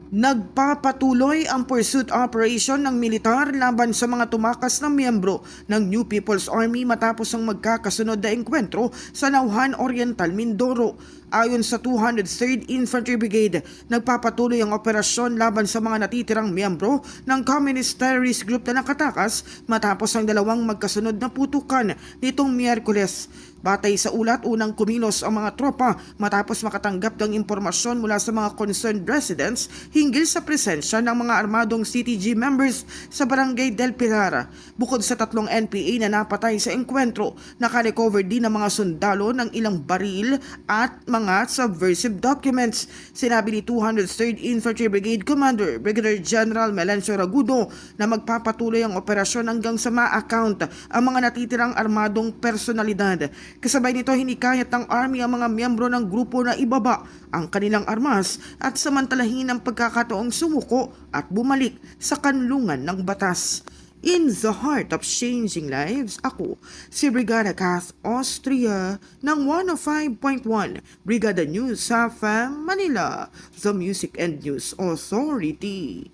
Nagpapatuloy ang pursuit operation ng militar laban sa mga tumakas na miyembro ng New People's Army matapos ang magkakasunod na engkwentro sa Nauhan Oriental, Mindoro. Ayon sa 203rd Infantry Brigade, nagpapatuloy ang operasyon laban sa mga natitirang miyembro ng Communist Terrorist Group na nakatakas matapos ang dalawang magkasunod na putukan nitong Miyerkules. Batay sa ulat, unang kumilos ang mga tropa matapos makatanggap ng impormasyon mula sa mga concerned residents hinggil sa presensya ng mga armadong CTG members sa Barangay Del Pilar. Bukod sa 3 NPA na napatay sa engkwentro, nakarecover din ng mga sundalo ng ilang baril at mga subversive documents. Sinabi ni 203rd Infantry Brigade Commander Brigadier General Melencio Ragudo na magpapatuloy ang operasyon hanggang sa ma-account ang mga natitirang armadong personalidad. Kasabay nito, hinikayat ng Army ang mga miyembro ng grupo na ibaba ang kanilang armas at samantalahin ang pagkakataong sumuko at bumalik sa kanlungan ng batas. In the heart of changing lives, ako si Brigada Kath Austria ng 105.1 Brigada News sa FM Manila, the Music and News Authority.